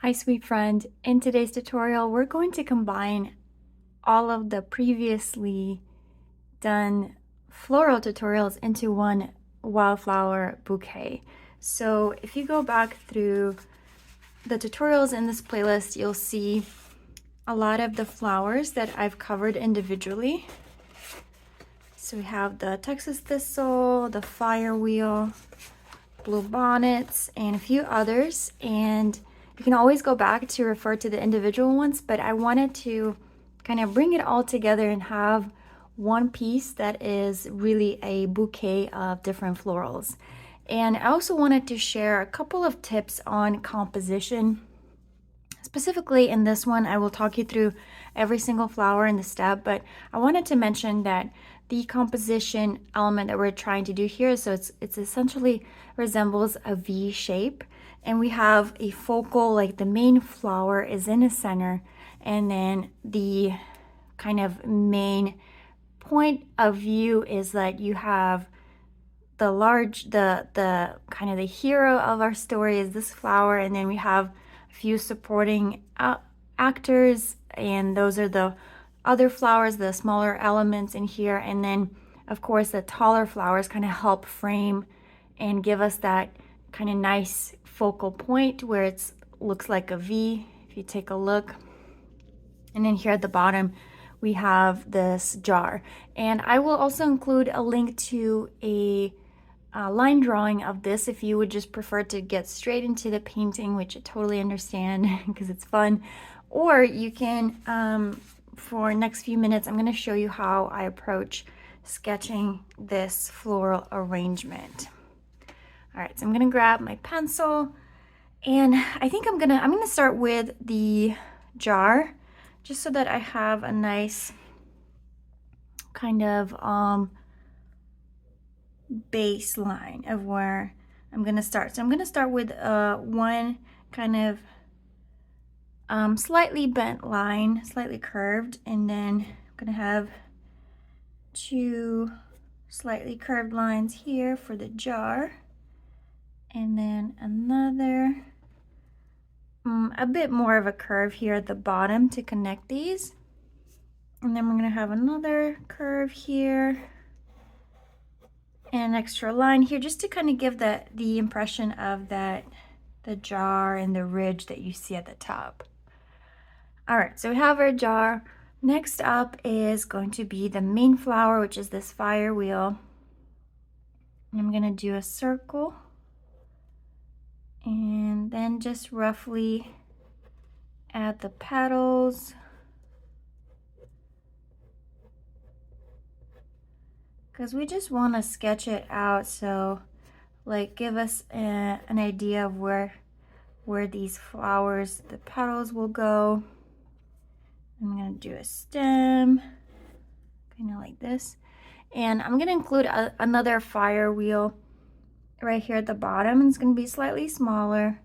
Hi, sweet friend. In today's tutorial, we're going to combine all of the previously done floral tutorials into one wildflower bouquet. So if you go back through the tutorials in this playlist, you'll see a lot of the flowers that I've covered individually. So we have the Texas thistle, the firewheel, blue bonnets, and a few others. And you can always go back to refer to the individual ones, but I wanted to kind of bring it all together and have one piece that is really a bouquet of different florals. And I also wanted to share a couple of tips on composition. Specifically in this one, I will talk you through every single flower in the step, but I wanted to mention that the composition element that we're trying to do here, so it's essentially resembles a V shape, and we have a focal, like the main flower is in the center, and then the kind of main point of view is that you have the kind of the hero of our story is this flower, and then we have a few supporting actors, and those are the other flowers, the smaller elements in here, and then of course the taller flowers kind of help frame and give us that kind of nice focal point where it looks like a V if you take a look. And then here at the bottom we have this jar, and I will also include a link to a line drawing of this if you would just prefer to get straight into the painting, which I totally understand because it's fun. Or you can, for next few minutes, I'm going to show you how I approach sketching this floral arrangement. All right, so I'm going to grab my pencil, and I think I'm gonna start with the jar, just so that I have a nice kind of baseline of where I'm gonna start. So I'm gonna start with one kind of slightly bent line, slightly curved, and then I'm gonna have two slightly curved lines here for the jar, and then another a bit more of a curve here at the bottom to connect these, and then we're gonna have another curve here and an extra line here, just to kind of give the impression of the jar and the ridge that you see at the top. All right, so we have our jar. Next up is going to be the main flower, which is this firewheel. And I'm gonna do a circle and then just roughly add the petals. Because we just want to sketch it out, so like give us an idea of where these flowers, the petals will go. I'm going to do a stem, kind of like this. And I'm going to include another fire wheel right here at the bottom. It's going to be slightly smaller,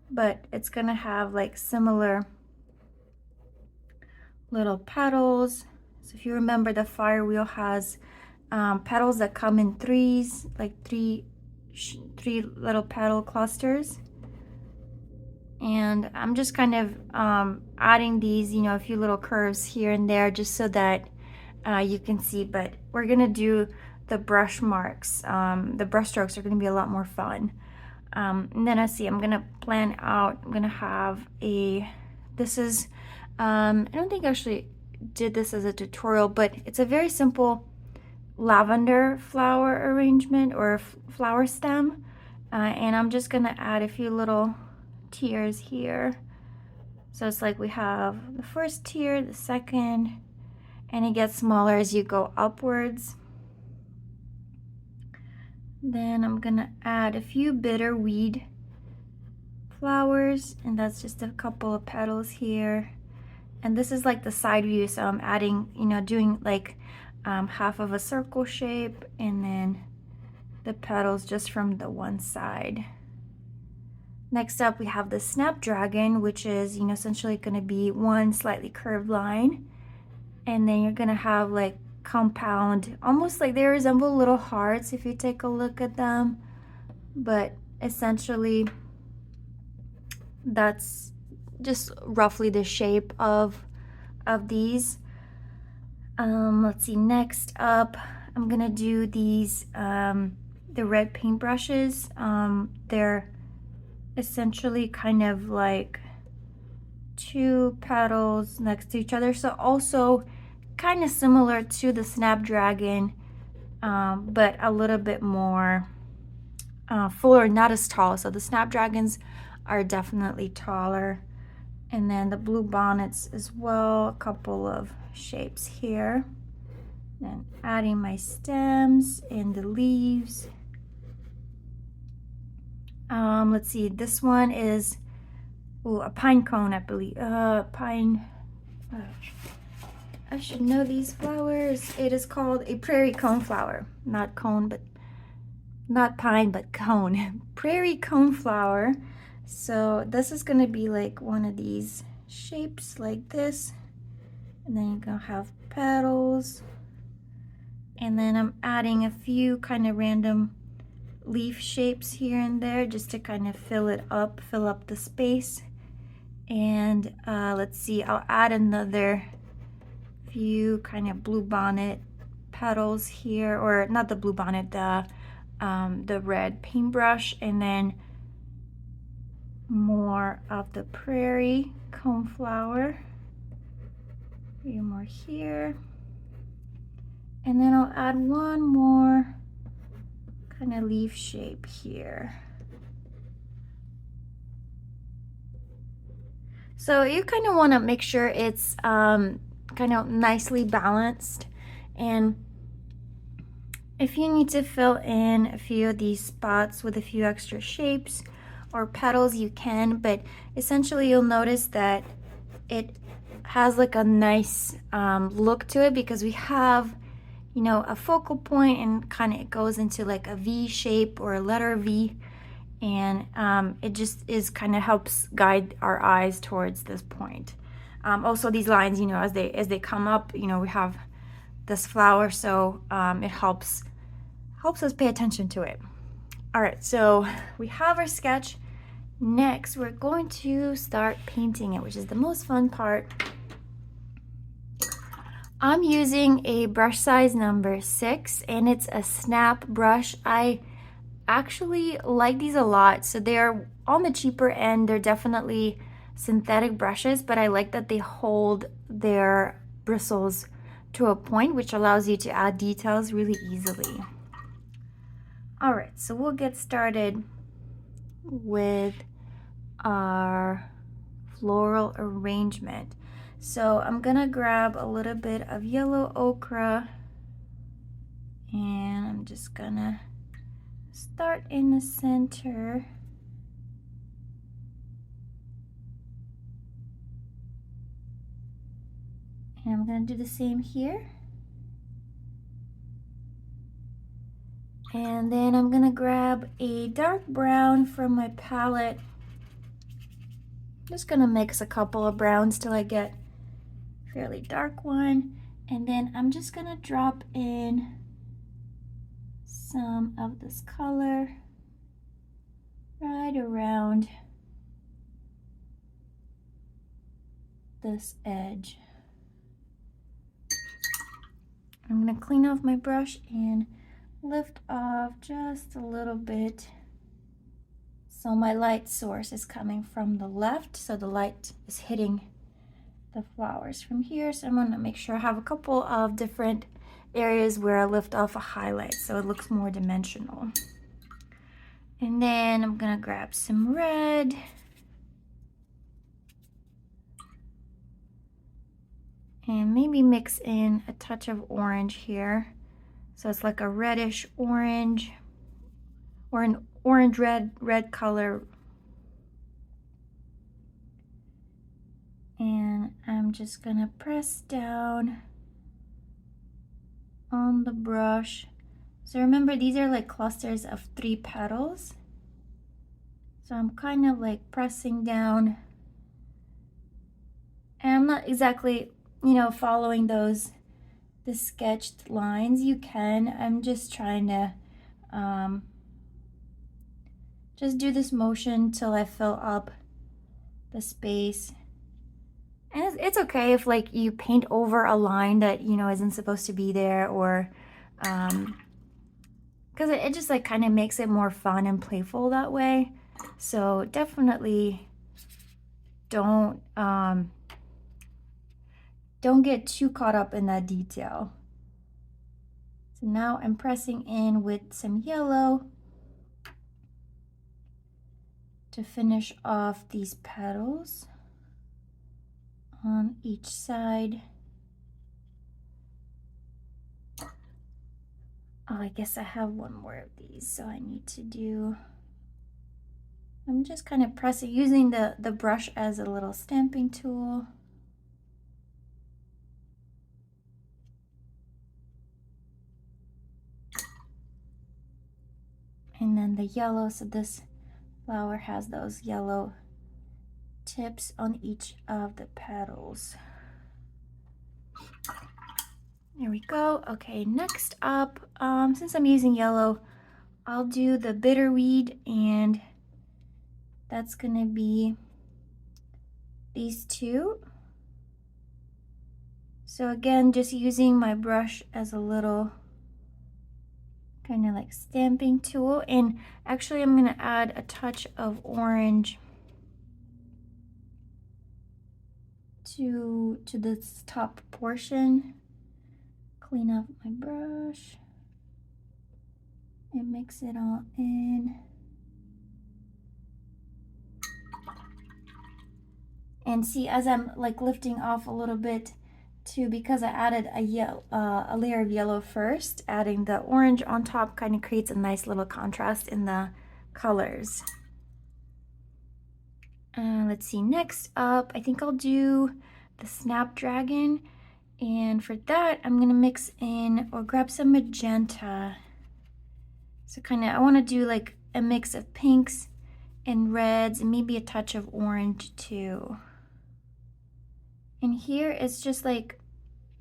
but it's going to have like similar little petals. So if you remember, the fire wheel has petals that come in threes, like three little petal clusters. And I'm just kind of adding these, a few little curves here and there, just so that you can see. But we're gonna do the brush marks. The brush strokes are gonna be a lot more fun. And then I'm gonna plan out, I'm gonna have this is, I don't think I actually did this as a tutorial, but it's a very simple lavender flower arrangement or flower stem. And I'm just gonna add a few little tiers here. So it's like we have the first tier, the second, and it gets smaller as you go upwards. Then I'm gonna add a few bitterweed flowers, and that's just a couple of petals here. And this is like the side view, so I'm adding, doing like half of a circle shape, and then the petals just from the one side. Next up, we have the snapdragon, which is, essentially going to be one slightly curved line. And then you're going to have like compound, almost like they resemble little hearts if you take a look at them. But essentially, that's just roughly the shape of these. Let's see, next up, I'm gonna do these, the red paintbrushes. They're essentially kind of like two petals next to each other. So also kind of similar to the Snapdragon, but a little bit more fuller, not as tall. So the Snapdragons are definitely taller. And then the blue bonnets as well, a couple of shapes here. Then adding my stems and the leaves. Let's see, this one is a pine cone, I believe. Pine. I should know these flowers. It is called a prairie cone flower. Not cone, but not pine, but cone. Prairie cone flower. So this is gonna be like one of these shapes like this. And then you're gonna have petals. And then I'm adding a few kind of random leaf shapes here and there just to kind of fill up the space. And let's see, I'll add another few kind of blue bonnet petals here, or not the blue bonnet, the red paintbrush, and then more of the prairie cone flower. A few more here. And then I'll add one more kind of leaf shape here. So you kind of want to make sure it's kind of nicely balanced. And if you need to fill in a few of these spots with a few extra shapes or petals, you can, but essentially you'll notice that it has like a nice look to it because we have, you know, a focal point and kind of it goes into like a V shape or a letter V, and it just is kind of helps guide our eyes towards this point. Also these lines, you know, as they come up, you know, we have this flower, so it helps us pay attention to it. All right, so we have our sketch. Next, we're going to start painting it, which is the most fun part. I'm using a brush size number 6, and it's a snap brush. I actually like these a lot. So they're on the cheaper end. They're definitely synthetic brushes, but I like that they hold their bristles to a point, which allows you to add details really easily. All right, so we'll get started with our floral arrangement. So I'm gonna grab a little bit of yellow ochre, and I'm just gonna start in the center. And I'm gonna do the same here. And then I'm gonna grab a dark brown from my palette. Just gonna mix a couple of browns till I get a fairly dark one. And then I'm just gonna drop in some of this color right around this edge. I'm gonna clean off my brush and lift off just a little bit. So my light source is coming from the left, so the light is hitting the flowers from here. So I'm gonna make sure I have a couple of different areas where I lift off a highlight so it looks more dimensional. And then I'm gonna grab some red. And maybe mix in a touch of orange here. So it's like a reddish orange, or an orange red color. And I'm just gonna press down on the brush. So remember, these are like clusters of 3 petals. So I'm kind of like pressing down. And I'm not exactly, you know, following the sketched lines. You can. I'm just trying to just do this motion till I fill up the space. And it's okay if like you paint over a line that, you know, isn't supposed to be there, or because it just like kind of makes it more fun and playful that way. So definitely don't get too caught up in that detail. So now I'm pressing in with some yellow to finish off these petals on each side. Oh, I guess I have one more of these, so I need to do, I'm just kind of pressing, using the brush as a little stamping tool. And then the yellow, so this flower has those yellow tips on each of the petals. There we go. Okay, next up, since I'm using yellow, I'll do the bitterweed, and that's gonna be these two. So again, just using my brush as a little kind of like stamping tool, and actually I'm gonna add a touch of orange to this top portion. Clean up my brush and mix it all in. And see, as I'm like lifting off a little bit too, because I added a layer of yellow first, adding the orange on top kind of creates a nice little contrast in the colors. Let's see, next up, I think I'll do the Snapdragon. And for that, I'm gonna mix in or grab some magenta. So kind of, I wanna do like a mix of pinks and reds and maybe a touch of orange too. And here it's just like,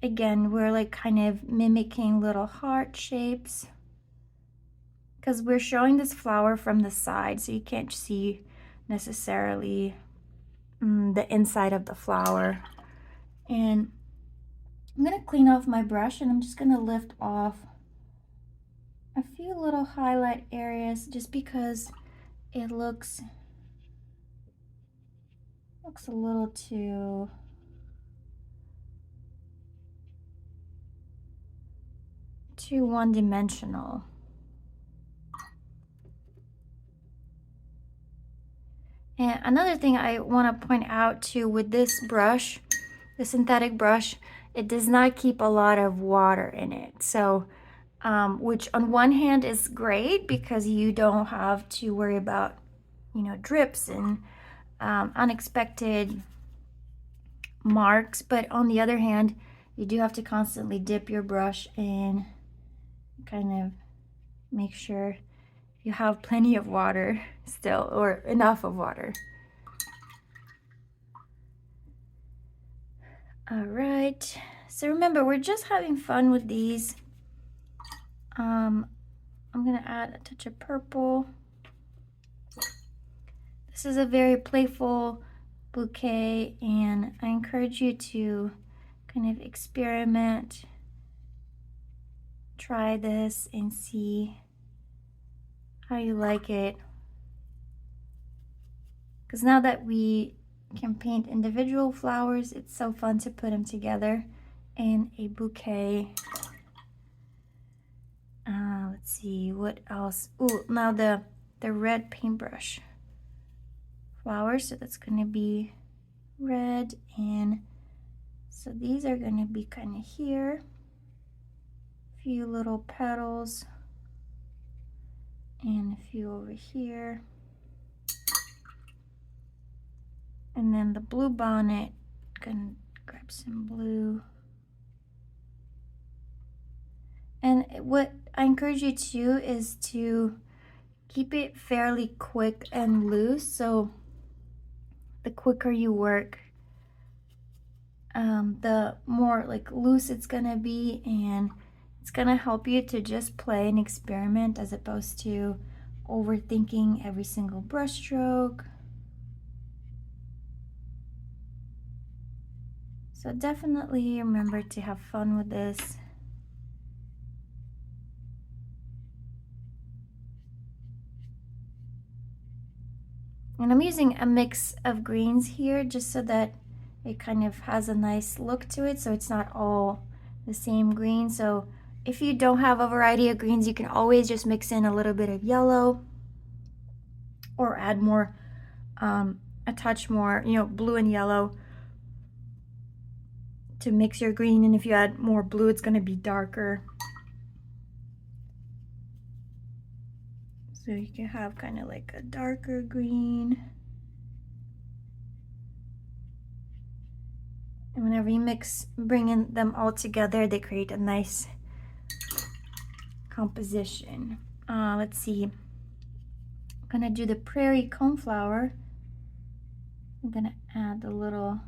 again, we're like kind of mimicking little heart shapes, because we're showing this flower from the side, so you can't see necessarily the inside of the flower. And I'm gonna clean off my brush, and I'm just gonna lift off a few little highlight areas just because it looks a little too one-dimensional. And another thing I want to point out too with this brush, the synthetic brush, it does not keep a lot of water in it. So, which on one hand is great because you don't have to worry about, you know, drips and unexpected marks. But on the other hand, you do have to constantly dip your brush in, kind of make sure you have plenty of water still, or enough of water. All right, so remember, we're just having fun with these. I'm gonna add a touch of purple. This is a very playful bouquet, and I encourage you to kind of experiment, try this and see how you like it. Because now that we can paint individual flowers, it's so fun to put them together in a bouquet. Let's see, what else? Ooh, now the red paintbrush flowers, so that's gonna be red, and so these are gonna be kind of here, a few little petals, and a few over here. And then the blue bonnet, gonna grab some blue. And what I encourage you to do is to keep it fairly quick and loose. So the quicker you work, the more like loose it's gonna be, and it's gonna help you to just play and experiment as opposed to overthinking every single brush stroke. So definitely remember to have fun with this. And I'm using a mix of greens here just so that it kind of has a nice look to it, so it's not all the same green. So if you don't have a variety of greens, you can always just mix in a little bit of yellow or add more, a touch more, you know, blue and yellow to mix your green. And if you add more blue, it's going to be darker. So you can have kind of like a darker green. And whenever you mix, bringing them all together, they create a nice composition. Let's see. I'm gonna do the prairie coneflower. I'm gonna add the little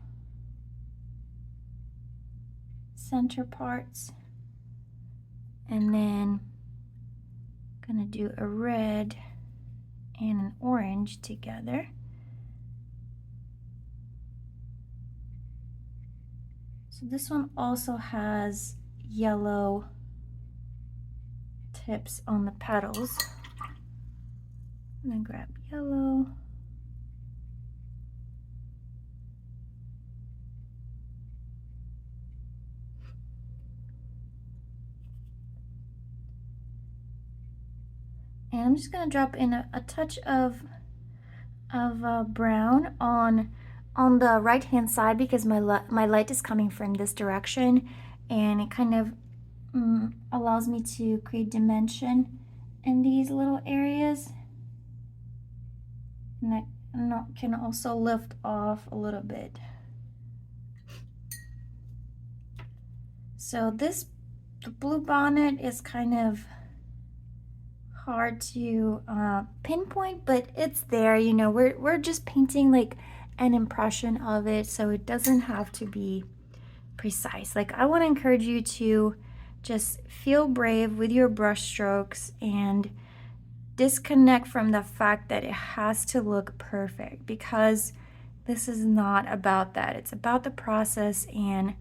center parts. And then I'm gonna do a red and an orange together. So this one also has yellow tips on the petals. I'm gonna grab yellow. And I'm just gonna drop in a touch of brown on the right hand side, because my light is coming from this direction, and it kind of allows me to create dimension in these little areas. And I can also lift off a little bit. So the blue bonnet is kind of hard to pinpoint, but it's there. You know, we're just painting like an impression of it, so it doesn't have to be precise. Like, I want to encourage you to just feel brave with your brush strokes and disconnect from the fact that it has to look perfect, because this is not about that. It's about the process and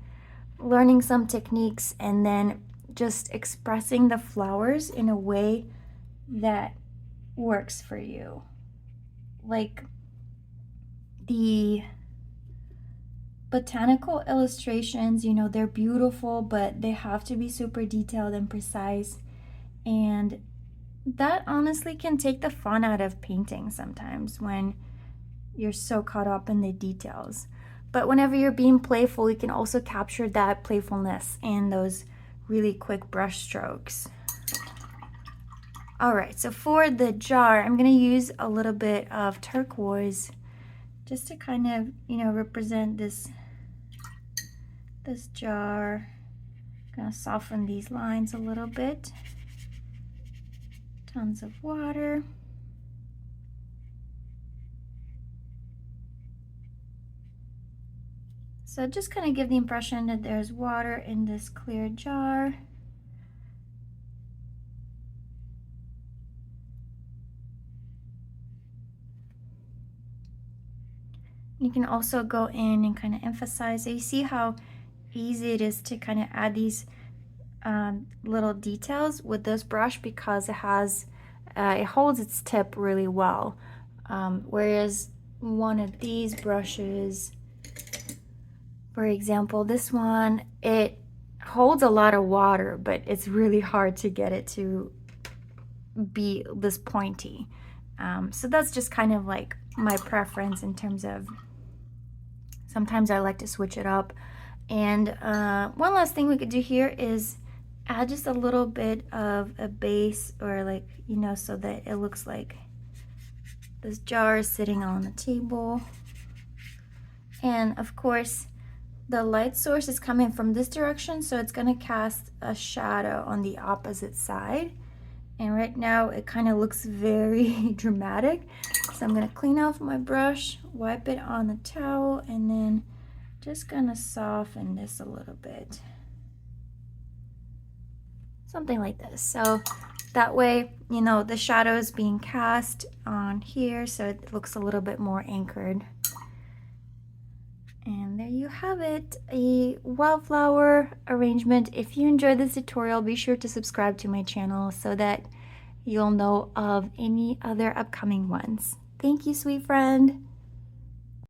learning some techniques, and then just expressing the flowers in a way that works for you. Like the botanical illustrations, you know, they're beautiful, but they have to be super detailed and precise, and that honestly can take the fun out of painting sometimes when you're so caught up in the details. But whenever you're being playful, you can also capture that playfulness in those really quick brush strokes. All right, so for the jar, I'm gonna use a little bit of turquoise just to kind of, you know, represent this jar. I'm gonna soften these lines a little bit. Tons of water. So just kind of give the impression that there's water in this clear jar. You can also go in and kind of emphasize it. You see how easy it is to kind of add these little details with this brush, because it has it holds its tip really well, whereas one of these brushes, for example, this one, it holds a lot of water, but it's really hard to get it to be this pointy. So that's just kind of like my preference in terms of, sometimes I like to switch it up. And one last thing we could do here is add just a little bit of a base, or like, you know, so that it looks like this jar is sitting on the table. And of course, the light source is coming from this direction, so it's gonna cast a shadow on the opposite side. And right now it kind of looks very dramatic. So I'm gonna clean off my brush, wipe it on the towel, and then just gonna soften this a little bit. Something like this. So that way, you know, the shadow is being cast on here, so it looks a little bit more anchored. And there you have it, a wildflower arrangement. If you enjoyed this tutorial, be sure to subscribe to my channel so that you'll know of any other upcoming ones. Thank you, sweet friend.